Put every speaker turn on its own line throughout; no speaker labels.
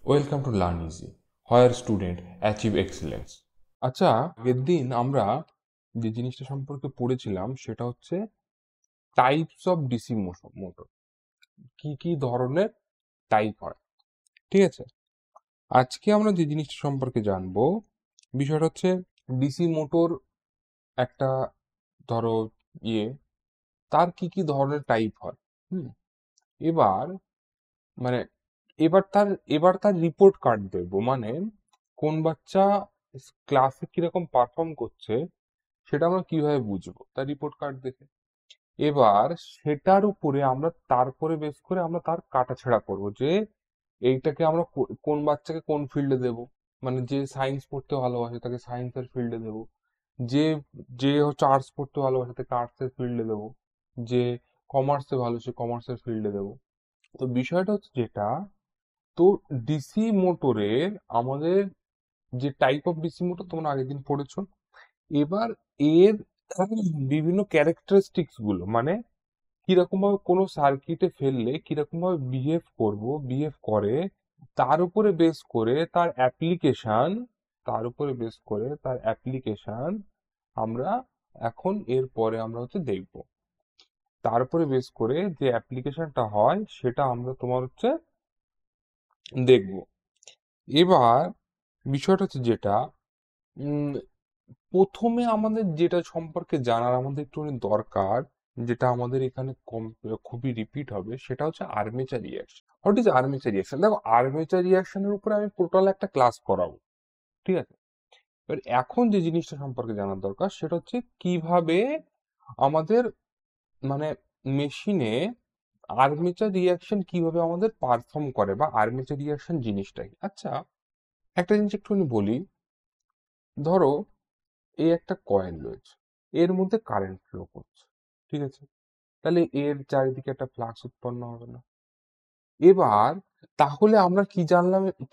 Welcome to Learn Easy, where students achieve excellence. আচ্ছা, আগের দিন আমরা যে জিনিসটা সম্পর্কে পড়েছিলাম সেটা হচ্ছে টাইপস অফ ডিসি মোটর। কি কি ধরনের টাইপ হয়, ঠিক আছে? আজকে আমরা যে জিনিসটা সম্পর্কে জানবো বিষয়টা হচ্ছে ডিসি মোটর একটা, ধরো, ইয়ে, তার কি কি ধরনের টাইপ হয়। হুম এবার মানে এবার তার রিপোর্ট কার্ড দেবো, মানে কোন বাচ্চা ক্লাসে কিরকম পারফর্ম করছে সেটা আমরা কিভাবে বুঝবো, তার রিপোর্ট কার্ড দেখে। এবার সেটার উপরে আমরা তারপরে বেস করে আমরা তার কাটাছেঁড়া করব যে এইটাকে আমরা কোন বাচ্চাকে কোন ফিল্ডে দেব। মানে যে সায়েন্স পড়তে ভালোবাসে তাকে সায়েন্সের ফিল্ডে দেব, যে যে হচ্ছে আর্টস পড়তে ভালোবাসে তাকে আর্টসের ফিল্ডে দেবো, যে কমার্সে ভালো সে কমার্সের ফিল্ডে দেবো। তো বিষয়টা হচ্ছে যেটা, তো ডিসি মোটরের আমাদের যে টাইপ অফ ডিসি মোটর তোমরা আগের দিন পড়েছো। এবার এর বিভিন্ন ক্যারেক্টারিস্টিক্স গুলো, মানে কিরকম ভাবে কোনো সার্কিটে ফেললে কিরকম ভাবে বিহেভ করে, তার উপরে বেস করে তার অ্যাপ্লিকেশন আমরা এখন এর পরে আমরা হচ্ছে দেখবো। তার উপরে বেস করে যে অ্যাপ্লিকেশনটা হয় সেটা আমরা তোমার হচ্ছে দেখবো। এবার বিষয়টা হচ্ছে যেটা, উম, প্রথমে আমাদের যেটা সম্পর্কে জানার আমাদের একটুখানি দরকার, যেটা আমাদের এখানে খুবই রিপিট হবে, সেটা হচ্ছে armature reaction. What is armature reaction? দেখো, আর্মেচার রিয়াকশনের উপরে আমি টোটাল একটা ক্লাস করাবো, ঠিক আছে? এবার এখন যে জিনিসটা সম্পর্কে জানার দরকার সেটা হচ্ছে কিভাবে আমাদের, মানে, মেশিনে আর্মেচার রিয়াকশন কিভাবে আমাদের পারফর্ম করে, বা আর্মেচার রিয়াকশন জিনিসটাই। আচ্ছা, একটা জিনিস একটুখানি বলি। ধরো, এই একটা কয়েল রয়েছে, এর মধ্যে কারেন্ট ফ্লো করছে, ঠিক আছে? তাহলে এর চারিদিকে একটা ফ্লাক্স উৎপন্ন হবে না? এবার তাহলে আমরা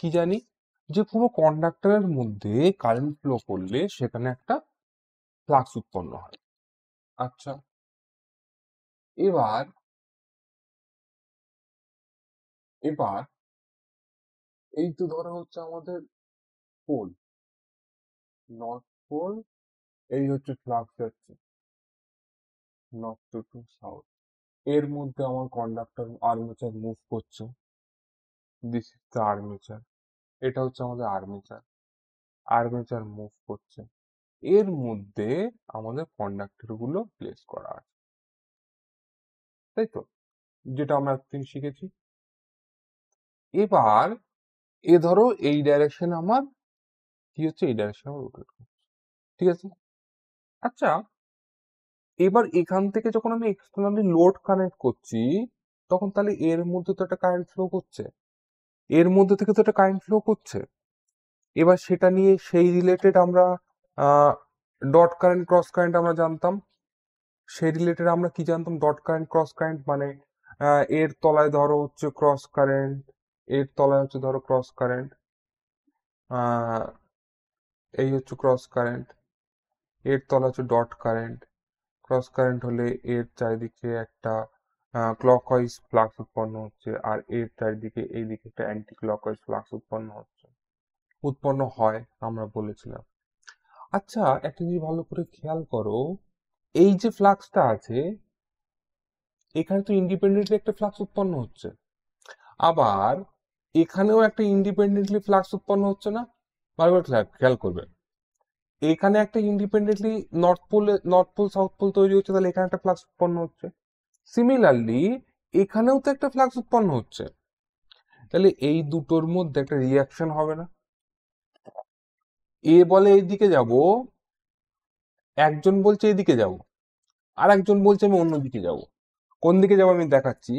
কি জানি, যে কোনো কন্ডাক্টরের মধ্যে কারেন্ট ফ্লো করলে সেখানে একটা ফ্লাক্স উৎপন্ন হয়। আচ্ছা, এবার এবার এই তো ধরো হচ্ছে আমাদের পোল, নর্থ পোল, এই হচ্ছে ফ্লাক্স যাচ্ছে নর্থ টু সাউথ। এর মধ্যে আমার কন্ডাক্টর আর্মেচার মুভ করছে, দিস ইজ দ্য আর্মেচার। এটা হচ্ছে আমাদের আর্মেচার। আর্মেচার মুভ করছে, এর মধ্যে আমাদের কন্ডাক্টর গুলো প্লেস করা আছে, তাই তো? যেটা আমরা এতদিন শিখেছি। এবার ধরো এই ডাইরেকশন আমার কি হচ্ছে, এই ডাইরেকশন আমার রোটেট করছে, ঠিক আছে? আচ্ছা, এবার এখান থেকে যখন আমি এক্সটার্নালি লোড কানেক্ট করছি, তখন তাহলে এর মধ্যে তো একটা কারেন্ট ফ্লো করছে, এর মধ্যে থেকে তো একটা কারেন্ট ফ্লো করছে। এবার সেটা নিয়ে সেই রিলেটেড আমরা ডট কারেন্ট ক্রস কারেন্ট আমরা জানতাম। সেই রিলেটেড আমরা কি জানতাম? ডট কারেন্ট ক্রস কারেন্ট মানে এর তলায় ধরো হচ্ছে ক্রস কারেন্ট, এর তলায় হচ্ছে ধরো ক্রস কারেন্ট, এই হচ্ছে ক্রস কারেন্ট, এর তলা হচ্ছে ডট কারেন্ট। ক্রস কারেন্ট হলে এর চারিদিকে একটা ক্লকওয়াইজ ফ্লাক্স উৎপন্ন হচ্ছে, আর এর চারিদিকে এইদিকে একটা অ্যান্টি ক্লকওয়াইজ ফ্লাক্স উৎপন্ন হয়, আমরা বলেছিলাম। আচ্ছা, একটা জিনিস ভালো করে খেয়াল করো, এই যে ফ্লাক্সটা আছে, এখানে তো ইন্ডিপেন্ডেন্টলি একটা ফ্লাক্স উৎপন্ন হচ্ছে, আবার এখানেও একটা ইন্ডিপেন্ডেন্টলি ফ্লাক্স উৎপন্ন হচ্ছে না? ভালো করে খেয়াল করবে, এখানে একটা independently north pole south pole তৈরি হচ্ছে, তাহলে এখানে একটা ফ্লাক্স উৎপন্ন হচ্ছে। সিমিলারলি এখানেও তো একটা ফ্লাক্স উৎপন্ন হচ্ছে, তাহলে এই দুটোর মধ্যে একটা রিয়াকশন হবে না? এ বলে এইদিকে যাব, একজন বলছে এইদিকে যাব, আর একজন বলছে আমি অন্যদিকে যাব। কোন দিকে যাব আমি দেখাচ্ছি,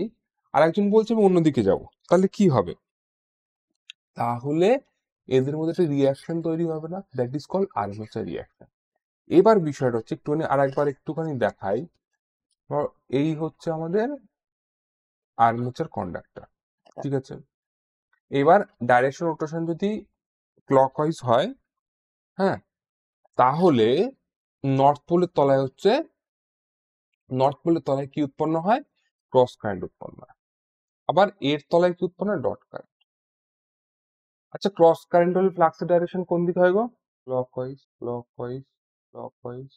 আর একজন বলছে আমি অন্যদিকে যাব। তাহলে কি হবে? তাহলে এদের মধ্যে একটা রিয়াকশন তৈরি হবে না, that is called armature reaction. এবার বিষয়টা হচ্ছে একটুখানি দেখাই। ধর, এই হচ্ছে আমাদের আর্মেচার কন্ডাক্টর, ঠিক আছে? এবার ডাইরেকশন রোটেশন যদি ক্লকওয়াইজ হয়, হ্যাঁ, তাহলে নর্থ পোলের তলায় হচ্ছে নর্থ পোলের তলায় কি উৎপন্ন হয়? ক্রস কারেন্ট উৎপন্ন হয়। আবার এর তলায় কি উৎপন্ন হয়? Dot current. আচ্ছা, ক্রস কারেন্ট হলে ফ্লাক্সের ডাইরেকশন কোন দিকে হয় গো? Clockwise, clockwise, clockwise.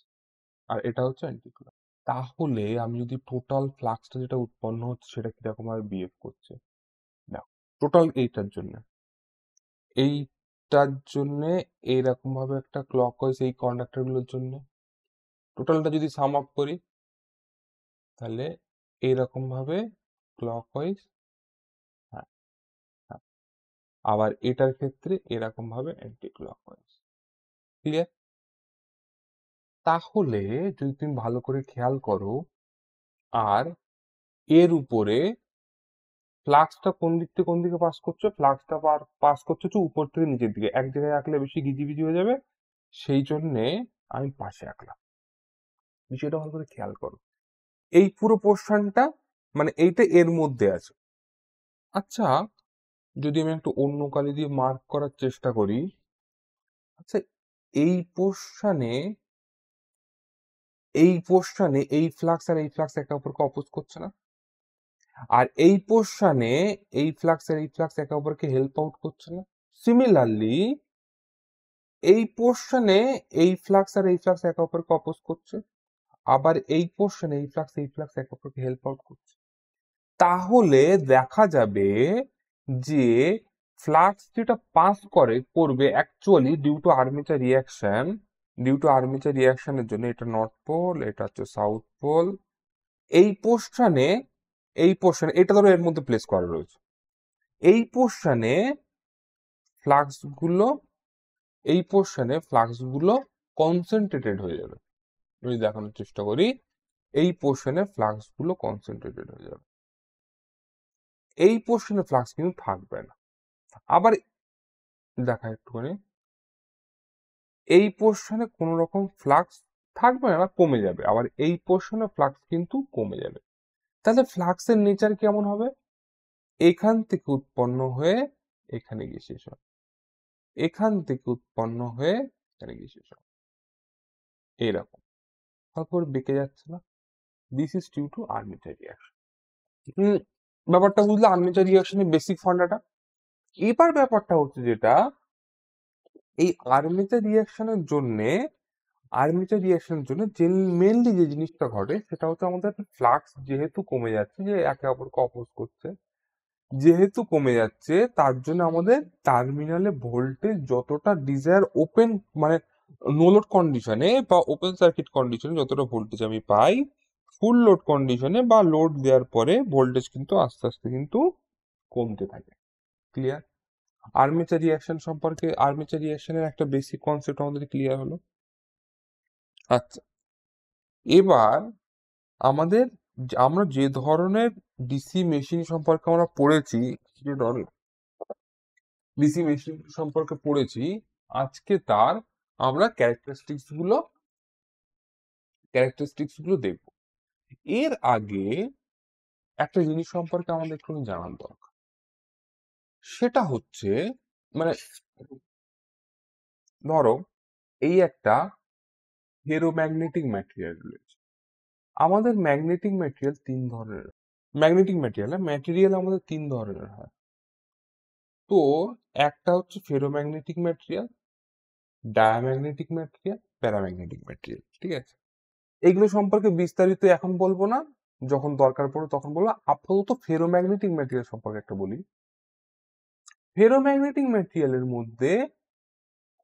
আর এটা হচ্ছে অ্যান্টি ক্লক। তাহলে আমি যদি টোটাল ফ্লাক্সটা যেটা উৎপন্ন হচ্ছে সেটা কিরকম ভাবে বিহেভ করছে, দেখো টোটাল এইটার জন্য এইরকম ভাবে একটা ক্লকওয়াইজ এই কন্ডাক্টর গুলোর জন্য টোটালটা যদি সাম আপ করি তাহলে এইরকম ভাবে ক্লকওয়াইজ। হ্যাঁ, হ্যাঁ। আবার এটার ক্ষেত্রে এরকম ভাবে অ্যান্টি ক্লকওয়াইজ। ক্লিয়ার? তাহলে যদি তুমি ভালো করে খেয়াল করো, আর এর উপরে ফ্লাক্সটা কোন দিক থেকে কোন দিকে পাস করছে, ফ্লাক্সটা পাস করছে হচ্ছে উপর থেকে নিচের দিকে। এক জায়গায় আঁকলে বেশি গিজিবিজি হয়ে যাবে, সেই জন্যে আমি পাশে আঁকলাম। বিষয়টা ভালো করে খেয়াল করো, এই পুরো পোর্শনটা মানে এইটা এর মধ্যে আছে। আচ্ছা, যদি আমি একটু অন্য কালি দিয়ে মার্ক করার চেষ্টা করি, আচ্ছা এই পোর্শনে এই ফ্লাক্স আর এই ফ্লাক্স একে অপরকে অপোজ করছে না? আর এই পোর্শনে এই ফ্লাক্স আর এই ফ্লাক্স একে অপরকে হেল্প আউট করছে না? সিমিলারলি এই পোর্শনে এই ফ্লাক্স আর এই ফ্লাক্স একে অপরকে অপোজ করছে, আবার এই পোর্শনে এই ফ্লাক্স একে অপরকে হেল্প আউট করছে। তাহলে দেখা যাবে যে ফ্লাক্স যেটা পাস করবে অ্যাকচুয়ালি ডিউ টু আর্মেচার রিয়াকশনের জন্য, এটা নর্থ পোল, এটা হচ্ছে সাউথ পোল, এই পোর্শনে এটা ধরো এর মধ্যে প্লেস করা রয়েছে, এই পোর্শনে ফ্লাক্স গুলো কনসেন্ট্রেটেড হয়ে যাবে। আমি দেখানোর চেষ্টা করি, এই পোর্শনে ফ্লাক্স গুলো কনসেন্ট্রেটেড হয়ে যাবে, এই পোর্শনে ফ্লাক্স কিন্তু থাকবে না। আবার দেখা একটুখানি, এই পোর্শনে কোন রকম ফ্লাক্স থাকবে না, কমে যাবে, আবার এই পোর্শনে ফ্লাক্স কিন্তু কমে যাবে। তাহলে ফ্লাক্সের নেচার কেমন হবে? এখান থেকে উৎপন্ন হয়ে এখানে গিয়ে শেষ হয়, এখান থেকে উৎপন্ন হয়ে এখানে গিয়ে শেষ হয়, এইরকম। তারপর বেঁকে যাচ্ছে না? This is due to armature reaction. ব্যাপারটা বুঝলে আর্মেচার রিয়াকশনের বেসিক ফান্ডাটা। এবার ব্যাপারটা হচ্ছে যেটা, এই আর্মেচার রিয়াকশনের জন্য যে মেনলি যে জিনিসটা ঘটে সেটা হচ্ছে আমাদের ফ্লাক্স যেহেতু কমে যাচ্ছে, যে একে অপরকে অপোজ করছে, যেহেতু কমে যাচ্ছে তার জন্য আমাদের টার্মিনালে ভোল্টেজ যতটা ডিজায়ার ওপেন মানে নো লোড কন্ডিশনে বা ওপেন সার্কিট কন্ডিশনে যতটা ভোল্টেজ আমি পাই, ফুল লোড কন্ডিশনে বা লোড দেওয়ার পরে ভোল্টেজ কিন্তু আস্তে আস্তে কিন্তু কমতে থাকে। ক্লিয়ার? আর্মেচার রিয়াকশনের একটা বেসিক কনসেপ্ট আমাদের ক্লিয়ার হলো। আচ্ছা, এবার আমরা যে ধরনের ডিসি মেশিন সম্পর্কে আমরা পড়েছি, যে ধরনের ডিসি মেশিন সম্পর্কে পড়েছি, আজকে তার আমরা ক্যারেক্টারিস্টিক্স গুলো দেখব। এর আগে একটা জিনিস সম্পর্কে আমাদের একটু জানার দরকার, সেটা হচ্ছে মানে ধরো এই একটা ফেরোম্যাগনেটিক ম্যাটেরিয়াল রয়েছে। আমাদের ম্যাটেরিয়াল আমাদের তিন ধরনের হয়। তো একটা হচ্ছে ferromagnetic material, diamagnetic material, paramagnetic material. ঠিক আছে, এগুলো সম্পর্কে বিস্তারিত এখন বলবো না, যখন দরকার পড়ে তখন বলবো। আপাতত ফেরোম্যাগনেটিক ম্যাটেরিয়াল সম্পর্কে একটা বলি। ফেরোম্যাগনেটিক ম্যাটেরিয়ালের মধ্যে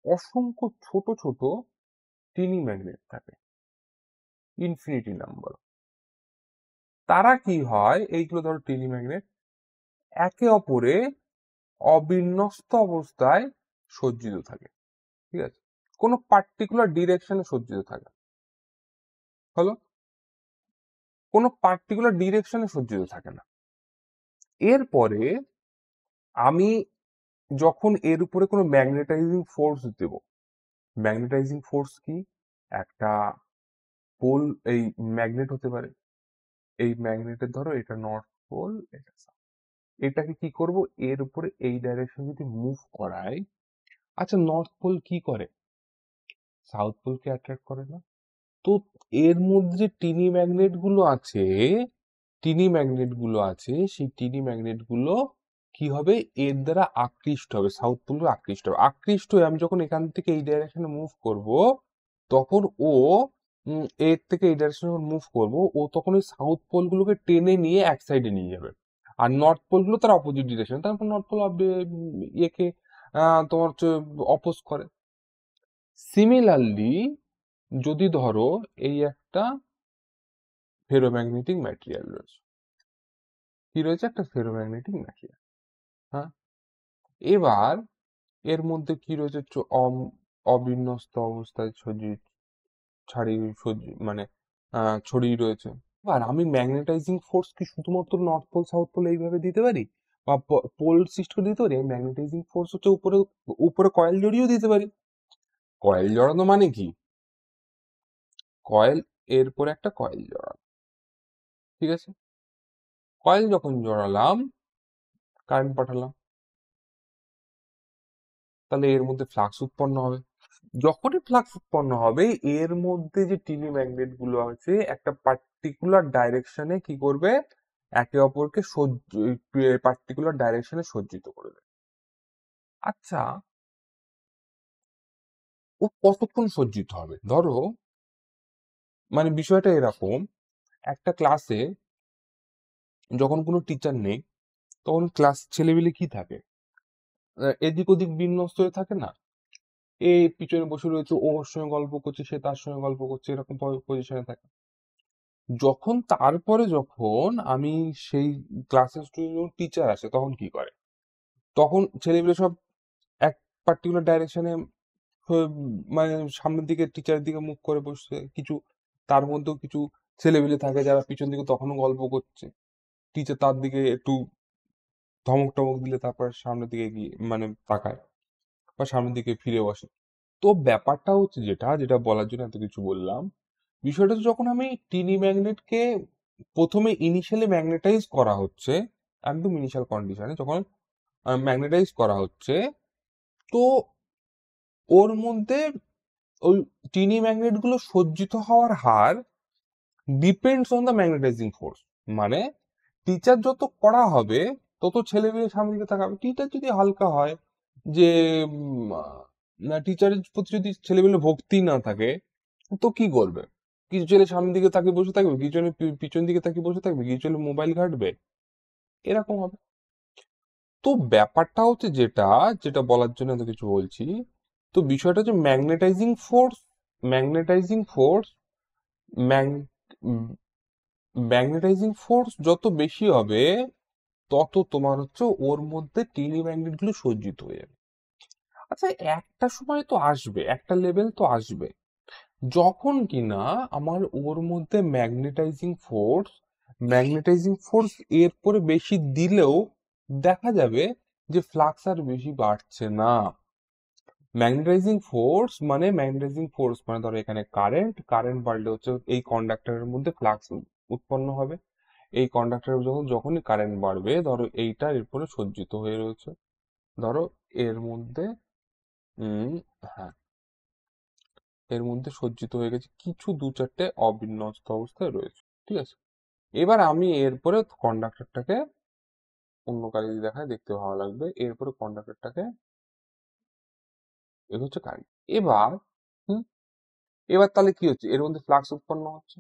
অসংখ্য ছোট ছোট টিনি ম্যাগনেট থাকে, ইনফিনিটি নাম্বার। তারা কি হয়, এইগুলো ধরো টিনি ম্যাগনেট, একে অপরে অবিন্যস্ত অবস্থায় সজ্জিত থাকে। ঠিক আছে, কোনো পার্টিকুলার ডিরেকশনে সজ্জিত থাকে, হলো কোনো পার্টিকুলার ডিরেকশনে সজ্জিত থাকে না। এরপরে আমি যখন এর উপরে কোনো ম্যাগনেটাইজিং ফোর্স দেব, ম্যাগনেটাইজিং ফোর্স কি, একটা পোল এই ম্যাগনেট হতে পারে, এই ম্যাগনেটের ধরো এটা নর্থ পোল, এটা সাউথ, এটাকে কি করব, এর উপরে এই ডাইরেকশন যদি মুভ করাই, আচ্ছা নর্থ পোল কি করে, সাউথ পোলকে অ্যাট্রাক্ট করে না? তো এর মধ্যে যে টিনি ম্যাগনেট গুলো আছে সেই টিনি ম্যাগনেট গুলো কি হবে, এর দ্বারা আকৃষ্ট হবে, সাউথ পোল আকৃষ্ট হবে। আকৃষ্ট হয়ে আমি যখন এখান থেকে এই ডাইরেকশনে মুভ করব, তখন ও এর থেকে এই ডাইরেকশনে মুভ করব, ও তখন ওই সাউথ পোল গুলোকে টেনে নিয়ে এক সাইডে নিয়ে যাবে। আর নর্থ পোল গুলো তার অপোজিট ডিরেকশন, তারপর নর্থ পোল ইয়েকে তোমার হচ্ছে অপোজ করে। সিমিলারলি যদি ধরো এই একটা ফেরোম্যাগনেটিক ম্যাটেরিয়াল রয়েছে, কি রয়েছে, একটা ফেরোম্যাগনেটিক ম্যাটেরিয়াল। হ্যাঁ, এবার এর মধ্যে কি রয়েছে, অবিন্যস্ত অবস্থায় মানে ছড়িয়ে রয়েছে। এবার আমি ম্যাগনেটাইজিং ফোর্স কি শুধুমাত্র নর্থ পোল সাউথ পোল এইভাবে দিতে পারি, বা পোল সৃষ্টি করে দিতে পারি? ম্যাগনেটাইজিং ফোর্স হচ্ছে উপরে উপরে কয়েল জড়িয়েও দিতে পারি। কয়েল জড়ানো মানে কি, কয়েল এরপরে একটা কয়েল জড়ানো, ঠিক আছে, কয়েল যখন জড়ালাম, কারেন্ট পাঠালাম, তাহলে এর মধ্যে ফ্লাক্স উৎপন্ন হবে। যখনই ফ্লাক্স উৎপন্ন হবে, এর মধ্যে যে টিনি ম্যাগনেট গুলো আছে একটা পার্টিকুলার ডাইরেকশনে কি করবে, একে অপরকে পার্টিকুলার ডাইরেকশনে সজ্জিত করবে। আচ্ছা, ও কতক্ষণ সজ্জিত হবে? ধরো মানে বিষয়টা এরকম, একটা ক্লাসে যখন কোনো টিচার নেই, তখন ক্লাস ছেলেপিলে কি থাকে, এদিক ওদিক বিন্যস্ত হয়ে থাকে না, এ পিছনে বসে রয়েছে, ও ওর সঙ্গে গল্প করছে, সে তার সঙ্গে গল্প করছে, এরকম পজিশনে থাকে। যখন আমি সেই ক্লাসের টিচার আসে, তখন কি করে, তখন ছেলেগুলো সব এক পার্টিকুলার ডাইরেকশনে মানে সামনের দিকে টিচারের দিকে মুখ করে বসছে। কিছু তার মধ্যেও কিছু ছেলেপিলে থাকে যারা পিছন দিকে তখনও গল্প করছে, টিচার তার দিকে একটু ধমক টমক দিলে তারপর সামনের দিকে গিয়ে মানে তাকায় বা সামনের দিকে ফিরে বসে। তো ব্যাপারটা হচ্ছে যেটা যেটা বলার জন্য এত কিছু বললাম, বিষয়টা হচ্ছে যখন আমি টিনি ম্যাগনেটকে প্রথমে ইনিশিয়ালি ম্যাগনেটাইজ করা হচ্ছে, একদম ইনিশিয়াল কন্ডিশনে যখন ম্যাগনেটাইজ করা হচ্ছে, তো ওর মধ্যে ওই টিনি ম্যাগনেট গুলো সজ্জিত হওয়ার হার depends on the magnetising force. মানে টিচার যত কড়া হবে, তত ছেলেমেয়ে সামনে দিকে তাকাবে। টিচার যদি হালকা হয়, যে না, টিচারের প্রতি যদি ছেলেমেয়ে ভক্তি না থাকে, তো কি করবে, কিছু ছেলে সামনের দিকে তাকিয়ে বসে থাকবে, কিছু ছেলে পিছন দিকে তাকিয়ে বসে থাকবে, কিছু ছেলে মোবাইল ঘাঁটবে, এরকম হবে। তো ব্যাপারটা হচ্ছে যেটা যেটা বলার জন্য এত কিছু বলছি, তো বিষয়টা হচ্ছে ম্যাগনেটাইজিং ফোর্স ম্যাগনেটাইজিং ফোর্স যত বেশি হবে, তত তোমার হচ্ছে ওর মধ্যে টিনি ম্যাগনেট গুলো সজ্জিত হয়ে যাবে। আচ্ছা, একটা সময় তো আসবে, একটা লেভেল তো আসবে, যখন কিনা আমার ওর মধ্যে ম্যাগনেটাইজিং ফোর্স এরপরে বেশি দিলেও দেখা যাবে যে ফ্লাক্স আর বেশি বাড়ছে না। ম্যাগনেটাইজিং ফোর্স মানে ধরো এখানে কারেন্ট বাড়লে হচ্ছে এই কন্ডাক্টরের মধ্যে ফ্লাক্স উৎপন্ন হবে। এই কন্ডাক্টরের যখনই কারেন্ট বাড়বে, ধরো এইটা এরপরে সজ্জিত হয়ে রয়েছে, ধরো এর মধ্যে উম হ্যাঁ, এর মধ্যে সজ্জিত হয়ে গেছে, কিছু দু চারটে অবিন্যস্ত অবস্থায় রয়েছে, ঠিক আছে। এবার আমি এরপরে কন্ডাক্টরটাকে অন্য কালি দিয়ে দেখায়, দেখতে ভালো লাগবে। এরপরে কন্ডাক্টরটাকে, এ হচ্ছে কারেন্ট। এবার হুম এবার তাহলে কি হচ্ছে, এর মধ্যে ফ্লাক্স উৎপন্ন হচ্ছে।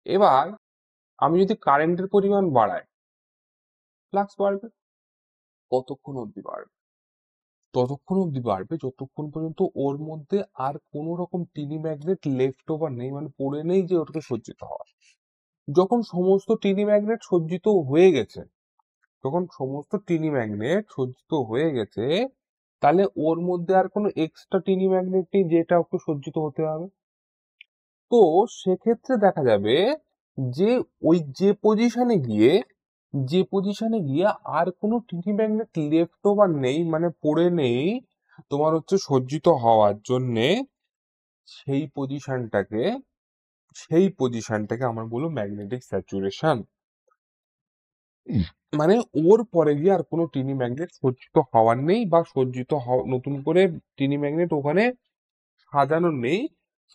এবার আমি যদি কারেন্টের পরিমাণ বাড়াই, ফ্লাক্স বাড়বে। কতক্ষণ অবধি বাড়বে? ততক্ষণ অবধি বাড়বে যতক্ষণ পর্যন্ত ওর মধ্যে আর কোন রকম টিনি ম্যাগনেট লেফট ওভার নেই, মানে পড়ে নেই যে ওটাকে সজ্জিত হওয়া। যখন সমস্ত টিনি ম্যাগনেট সজ্জিত হয়ে গেছে, তাহলে ওর মধ্যে আর কোনো এক্সট্রা টিনি ম্যাগনেট নেই যেটা ওকে সজ্জিত হতে হবে। তো সেক্ষেত্রে দেখা যাবে যে ওই যে পজিশনে গিয়ে আর কোনো টিনি ম্যাগনেট লেফট ওভার নেই, মানে পড়ে নেই তোমার হচ্ছে সজ্জিত হওয়ার জন্যে। সেই পজিশনটাকে আমরা বলবো ম্যাগনেটিক স্যাচুরেশন। মানে ওর পরে গিয়ে আর কোনো টিনি ম্যাগনেট সজ্জিত হওয়ার নেই, বা নতুন করে টিনি ম্যাগনেট ওখানে সাজানোর নেই।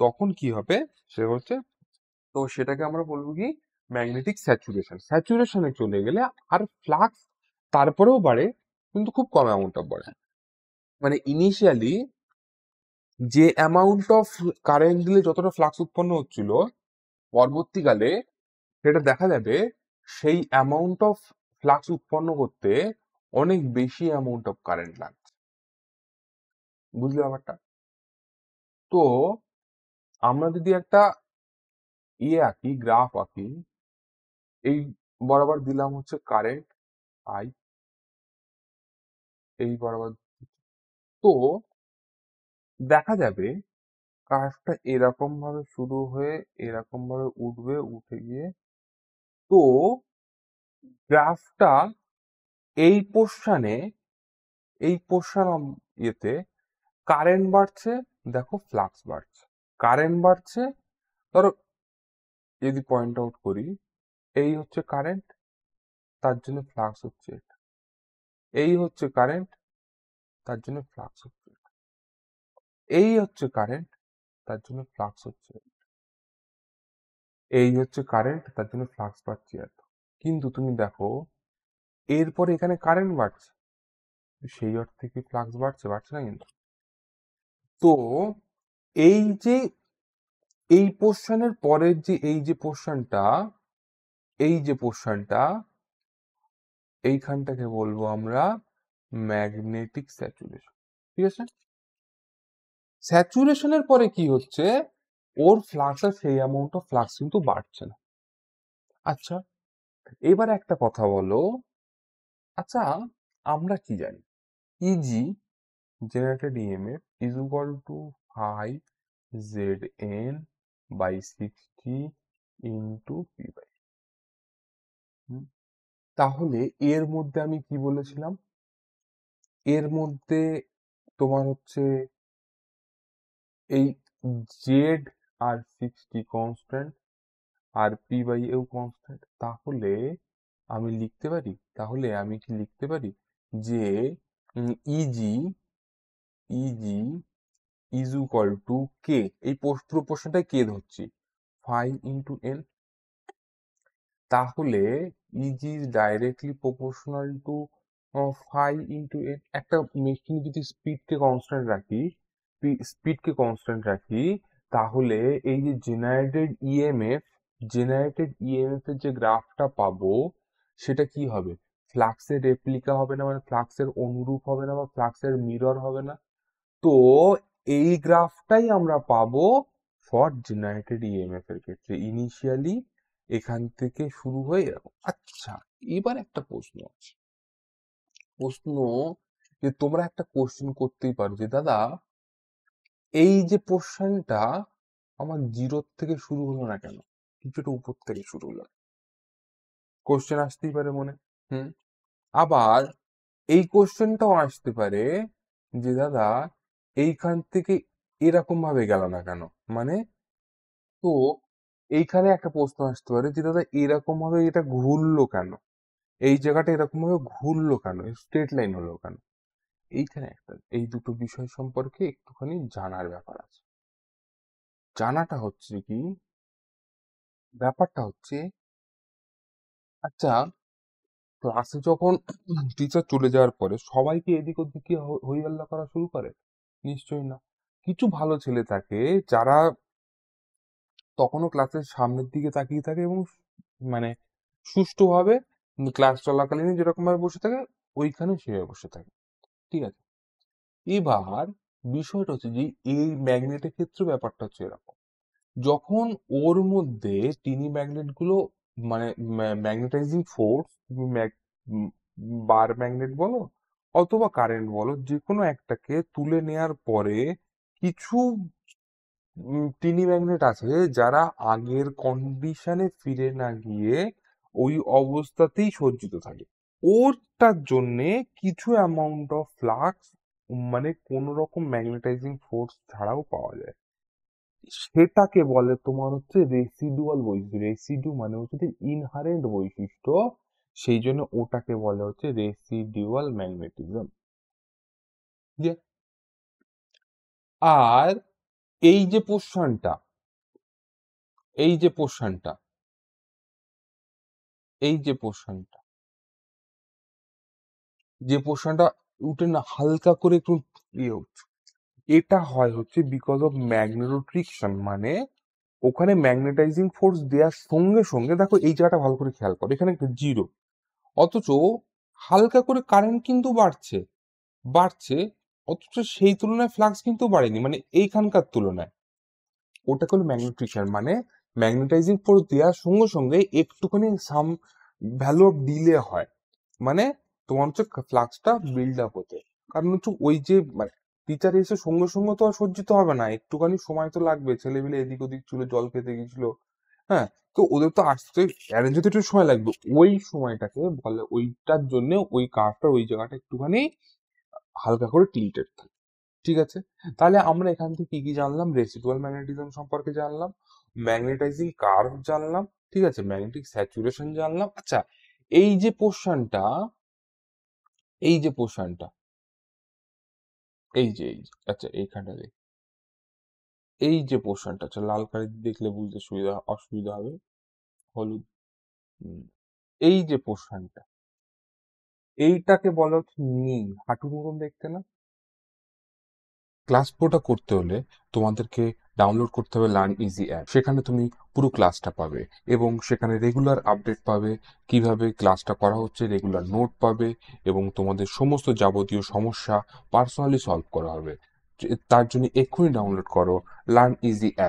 তখন কি হবে, সে হচ্ছে, তো সেটাকে আমরা বলবো কি ম্যাগনেটিক স্যাচুরেশনে চলে গেলে আর ফ্লাক্স তারপরেও বাড়ে, কিন্তু খুব কম অ্যামাউন্ট অফ বাড়ে। মানে ইনিশিয়ালি যে অ্যামাউন্ট অফ কারেন্ট দিলে যতটা ফ্লাক্স উৎপন্ন হচ্ছিল, পরবর্তীকালে সেটা দেখা যাবে সেই অ্যামাউন্ট অফ ফ্লাক্স উৎপন্ন করতে অনেক বেশি অ্যামাউন্ট অফ কারেন্ট লাগছে। বুঝলে ব্যাপারটা? তো আমরা যদি একটা আঁকি, গ্রাফ আঁকি, এই বরাবর দিলাম হচ্ছে কারেন্ট আই, এই বরাবর, তো দেখা যাবে কাজটা এরকম ভাবে শুরু হয়ে এরকম ভাবে উঠবে, উঠে গিয়ে, তো গ্রাফটা এই পোর্শনে, এই পোর্শন ইয়েতে কারেন্ট বাড়ছে, দেখো ফ্লাক্স বাড়ছে, কারেন্ট বাড়ছে। ধরো যদি পয়েন্ট আউট করি, এই হচ্ছে কারেন্ট, তার জন্য ফ্লাক্স হচ্ছে এটা, এই হচ্ছে কারেন্ট, তার জন্য ফ্লাক্স হচ্ছে এটা, এই হচ্ছে কারেন্ট, তার জন্য ফ্লাক্স হচ্ছে এটা, এই হচ্ছে কারেন্ট, তার জন্য ফ্লাক্স বাড়ছে এত। কিন্তু তুমি দেখো এরপরে এখানে কারেন্ট বাড়ছে, সেই অর্থে কি ফ্লাক্স বাড়ছে? বাড়ছে না কিন্তু। তো এই যে এই পোর্শনের পরের যে এই যে পোর্শনটা, এই যে পোর্শনটা, এইখানটাকে বলবো আমরা ম্যাগনেটিক স্যাচুরেশন। ঠিক আছে? স্যাচুরেশনের পরে কি হচ্ছে, ওর ফ্লাক্স আর সেই অ্যামাউন্ট অফ ফ্লাক্স কিন্তু বাড়ছে না। আচ্ছা, এবার একটা কথা বলো, আচ্ছা আমরা কি জানি, easy generated EMF is equal two 5 ZN/60 into P/, তাহলে এর মধ্যে আমি কি বলেছিলাম, এর মধ্যে তোমার হচ্ছে এই জেড আর 60 কনস্ট্যান্ট, আর P/এও কনস্ট্যান্ট, তাহলে আমি লিখতে পারি, তাহলে আমি কি লিখতে পারি যে Eg Eg is equal to K, এই পুরো পোর্শনটাই কে ধরছি, 5 × n, তাহলে Eg is directly proportional to 5 × n। একটা মেশিন যদি স্পিডকে কনস্ট্যান্ট রাখি, তাহলে এই যে জেনারেটেড ইএমএফ এর যে গ্রাফটা পাবো, সেটা কি হবে, ফ্লাক্সের রেপ্লিকা হবে না, মানে ফ্লাক্সের অনুরূপ হবে না, বা ফ্লাক্সের মিরর হবে না। তো এই গ্রাফটাই আমরা পাবো ফর জেনারেটেড ইএমএফ এর ক্ষেত্রে, ইনিশিয়ালি এখান থেকে শুরু হয়ে এরকম। আচ্ছা, এবার একটা প্রশ্ন আছে, প্রশ্ন, যে তোমরা একটা কোশ্চেন করতেই পারো যে দাদা এই যে পোর্শনটা আমার জিরো থেকে শুরু হলো না কেন, কিছুটা উপর থেকে শুরু হলো, কোশ্চেন আসতেই পারে মনে। হুম। আবার এই কোশ্চেনটাও আসতে পারে যে দাদা এইখান থেকে এরকম ভাবে গেল না কেন, মানে, তো এইখানে একটা প্রশ্ন আসতে পারে যে দাদা এরকম ভাবে এটা ঘুরলো কেন, এই জায়গাটা এরকম ভাবে ঘুরলো কেন, স্ট্রেট লাইন হলো কেন। এইখানে একটা, এই দুটো বিষয় সম্পর্কে একটুখানি জানার ব্যাপার আছে। জানাটা হচ্ছে কি, ব্যাপারটা হচ্ছে, আচ্ছা ক্লাসে যখন টিচার চলে যাওয়ার পরে সবাই কি এদিক ওদিক কি হই হল্লা করা শুরু করে? নিশ্চয়ই না। কিছু ভালো ছেলে থাকে যারা তখনও ক্লাসের সামনের দিকে তাকিয়ে থাকে এবং মানে সুষ্ঠুভাবে ক্লাস চলাকালীন যেরকম ভাবে বসে থাকে, ওইখানে সে বসে থাকে। ঠিক আছে? এবার বিষয়টা হচ্ছে যে এই ম্যাগনেটের ক্ষেত্রে ব্যাপারটা হচ্ছে এরকম, যখন ওর মধ্যে টিনি ম্যাগনেট গুলো, মানে ম্যাগনেটাইজিং ফোর্স, বার ম্যাগনেট বলো অথবা কারেন্ট বলো, যে কোনো একটাকে তুলে নেয়ার পরে কিছু টিনি ম্যাগনেট আছে যারা আগের কন্ডিশনে ফিরে না গিয়ে ওই অবস্থাতেই সজ্জিত থাকে, ওরটার জন্যে কিছু অ্যামাউন্ট অফ ফ্লাক্স, মানে কোন রকম ম্যাগনেটাইজিং ফোর্স ছাড়াও পাওয়া যায়, সেটাকে বলে তোমার হচ্ছে রেসিডুয়াল বৈশিষ্ট্য। রেসিডু মানে হচ্ছে ইনহারেন্ট বৈশিষ্ট্য, সেই জন্য ওটাকে বলে হচ্ছে রেসিডুয়াল ম্যাগনেটিজম। আর এই যে পোর্শনটা, এই যে পোর্শনটা, এই যে পোর্শনটা, যে পোর্শনটা উঠে না হালকা করে একটু ইয়ে হচ্ছে, এটা হয় হচ্ছে বিকজ অফ ম্যাগনেটোট্রিকশন। মানে ওখানে ম্যাগনেটাইজিং ফোর্স দেওয়ার সঙ্গে সঙ্গে, দেখো এই জায়গাটা ভালো করে খেয়াল করো, এখানে জিরো, অথচ হালকা করে কারেন্ট কিন্তু বাড়ছে বাড়ছে, অথচ সেই তুলনায় ফ্লাক্স কিন্তু বাড়েনি, মানে এইখানকার তুলনায়। ওটাকে হলো ম্যাগনেটিকশন, মানে ম্যাগনেটাইজিং ফোর্স দেওয়ার সঙ্গে সঙ্গে একটুখানি সাম ভ্যালু অফ ডিলে হয়, মানে তোমার হচ্ছে ফ্লাক্সটা বিল্ড আপ হতে। কারণ হচ্ছে ওই যে মানে টিচার এসে সঙ্গে সঙ্গে তো আর সজ্জিত হবে না, একটুখানি সময় তো লাগবে, ছেলেমেলে এদিক ওদিক ছিল, জল খেতে গেছিল, হ্যাঁ, তো ওদের তো আসতে অ্যারেঞ্জ হতে একটু সময় লাগবে, ওই সময়টাকে বলে, ওইটার জন্য ওই কার্ভটা ওই জায়গাটা একটুখানি হালকা করে টিল্টেড থাকে। ঠিক আছে, তাহলে আমরা এখান থেকে কি কি জানলাম? রেসিডুয়াল ম্যাগনেটিজম সম্পর্কে জানলাম, ম্যাগনেটাইজিং কার্ভ জানলাম, ঠিক আছে, ম্যাগনেটিক স্যাচুরেশন জানলাম। আচ্ছা, এই যে পোর্শনটা, এই যে পোর্শনটা, এই যে আচ্ছা এইখানটা দেখ, এই যে পোর্শনটা, আচ্ছা লাল কালি দেখলে বুঝতে অসুবিধা হবে, হলুদ, হুম, এই যে পোর্শনটা, এইটাকে বলা হচ্ছে নি, হাঁটুর মতন দেখতে না? ক্লাস পুরোটা করতে হলে তোমাদেরকে ডাউনলোড করতে হবে লার্ন ইজি অ্যাপ। সেখানে তুমি পুরো ক্লাসটা পাবে এবং সেখানে রেগুলার আপডেট পাবে, কিভাবে ক্লাসটা করা হচ্ছে, রেগুলার নোট পাবে এবং তোমাদের সমস্ত যাবতীয় সমস্যা পার্সোনালি সলভ করা হবে। তার জন্য এক্ষুনি ডাউনলোড করো লার্ন ইজি অ্যাপ।